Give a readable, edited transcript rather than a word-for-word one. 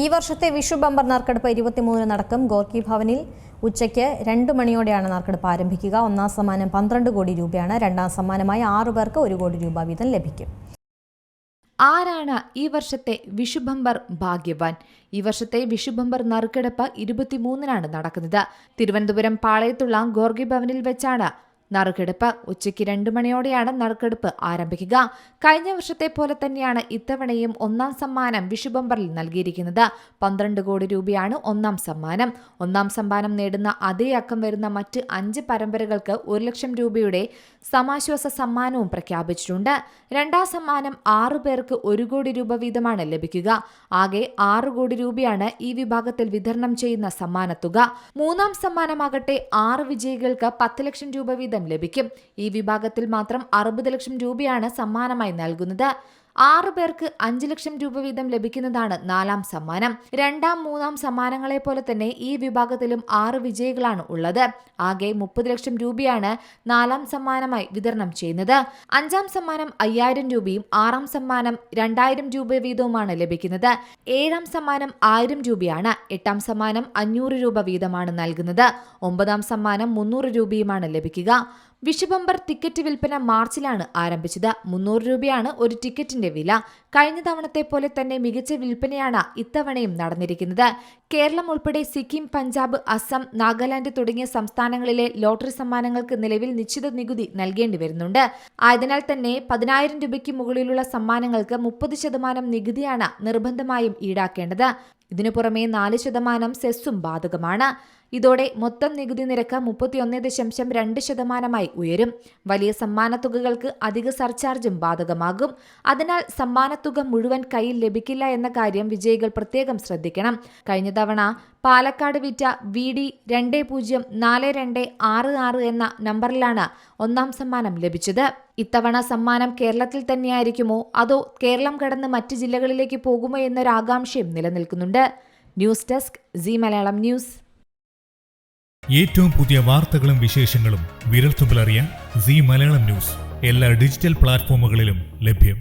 ഈ വർഷത്തെ വിഷു ബമ്പർ നറുക്കെടുപ്പ് 23 നടക്കും. ഗോർക്കി ഭവനിൽ ഉച്ചയ്ക്ക് 2 മണിയോടെയാണ് നറുക്കെടുപ്പ് ആരംഭിക്കുക. ഒന്നാം സമ്മാനം 12 കോടി രൂപയാണ്. രണ്ടാം സമ്മാനമായി 6 പേർക്ക് 1 കോടി രൂപ വീതം ലഭിക്കും. ആരാണ് ഈ വർഷത്തെ വിഷു ബമ്പർ ഭാഗ്യവാൻ? ഈ വർഷത്തെ വിഷു ബമ്പർ നറുക്കെടുപ്പ് 23-നാണ് നടക്കുന്നത്. തിരുവനന്തപുരം പാളയത്തുള്ള ഗോർക്കി ഭവനിൽ വെച്ചാണ് നറുക്കെടുപ്പ്. ഉച്ചയ്ക്ക് 2 മണിയോടെയാണ് നറുക്കെടുപ്പ് ആരംഭിക്കുക. കഴിഞ്ഞ വർഷത്തെ പോലെ തന്നെയാണ് ഇത്തവണയും ഒന്നാം സമ്മാനം വിഷു ബമ്പറിൽ നൽകിയിരിക്കുന്നത്. 12 കോടി രൂപയാണ് ഒന്നാം സമ്മാനം. ഒന്നാം സമ്മാനം നേടുന്ന അതേ അക്കം വരുന്ന മറ്റ് 5 പരമ്പരകൾക്ക് 1 ലക്ഷം രൂപയുടെ സമാശ്വാസ സമ്മാനവും പ്രഖ്യാപിച്ചിട്ടുണ്ട്. രണ്ടാം സമ്മാനം 6 പേർക്ക് 1 കോടി രൂപ വീതമാണ് ലഭിക്കുക. ആകെ 6 കോടി രൂപയാണ് ഈ വിഭാഗത്തിൽ വിതരണം ചെയ്യുന്ന സമ്മാനത്തുക. മൂന്നാം സമ്മാനമാകട്ടെ 6 വിജയികൾക്ക് 10 ലക്ഷം രൂപ വീതം ലഭിക്കും. ഈ വിഭാഗത്തിൽ മാത്രം 60 ലക്ഷം രൂപയാണ് സമ്മാനമായി നൽകുന്നത്. 6 പേർക്ക് 5 ലക്ഷം രൂപ വീതം ലഭിക്കുന്നതാണ് നാലാം സമ്മാനം. രണ്ടാം മൂന്നാം സമ്മാനങ്ങളെ പോലെ തന്നെ ഈ വിഭാഗത്തിലും 6 വിജയികളാണ് ഉള്ളത്. ആകെ 30 ലക്ഷം രൂപയാണ് നാലാം സമ്മാനമായി വിതരണം ചെയ്യുന്നത്. അഞ്ചാം സമ്മാനം 5000 രൂപയും 6ാം സമ്മാനം 2000 രൂപ വീതവുമാണ് ലഭിക്കുന്നത്. 7ാം സമ്മാനം 1000 രൂപയാണ്. 8ാം സമ്മാനം 500 രൂപ വീതമാണ് നൽകുന്നത്. 9ാം സമ്മാനം 300 രൂപയുമാണ് ലഭിക്കുക. വിഷു ബമ്പർ ടിക്കറ്റ് വിൽപ്പന മാർച്ചിലാണ് ആരംഭിച്ചത്. 300 രൂപയാണ് ഒരു ടിക്കറ്റിന്റെ വില. കഴിഞ്ഞ തവണത്തെ പോലെ തന്നെ മികച്ച വിൽപ്പനയാണ് ഇത്തവണയും നടന്നിരിക്കുന്നത്. കേരളം ഉൾപ്പെടെ സിക്കിം, പഞ്ചാബ്, അസം, നാഗാലാൻഡ് തുടങ്ങിയ സംസ്ഥാനങ്ങളിലെ ലോട്ടറി സമ്മാനങ്ങൾക്ക് നിലവിൽ നിശ്ചിത നികുതി നൽകേണ്ടി വരുന്നുണ്ട്. ആയതിനാൽ തന്നെ 10,000 രൂപയ്ക്ക് മുകളിലുള്ള സമ്മാനങ്ങൾക്ക് 30% നികുതിയാണ് നിർബന്ധമായും ഈടാക്കേണ്ടത്. ഇതിനു പുറമെ 4% സെസ്സും ബാധകമാണ്. ഇതോടെ മൊത്തം നികുതി നിരക്ക് 31.2% ഉയരും. വലിയ സമ്മാനത്തുകകൾക്ക് അധിക സർചാർജും ബാധകമാകും. അതിനാൽ സമ്മാനത്തുക മുഴുവൻ കയ്യിൽ ലഭിക്കില്ല എന്ന കാര്യം വിജയികൾ പ്രത്യേകം ശ്രദ്ധിക്കണം. കഴിഞ്ഞ തവണ പാലക്കാട് വിറ്റ VD 204266 എന്ന നമ്പറിലാണ് ഒന്നാം സമ്മാനം ലഭിച്ചത്. ഇത്തവണ സമ്മാനം കേരളത്തിൽ തന്നെയായിരിക്കുമോ അതോ കേരളം കടന്ന് മറ്റ് ജില്ലകളിലേക്ക് പോകുമോ എന്നൊരു ആകാംക്ഷയും നിലനിൽക്കുന്നുണ്ട്. News desk C Malayalam news. ഏറ്റവും പുതിയ വാർത്തകളും വിശേഷങ്ങളും വിരൽത്തുമ്പിലറിയാൻ സി മലയാളം ന്യൂസ് എല്ലാ ഡിജിറ്റൽ പ്ലാറ്റ്ഫോമുകളിലും ലഭ്യം.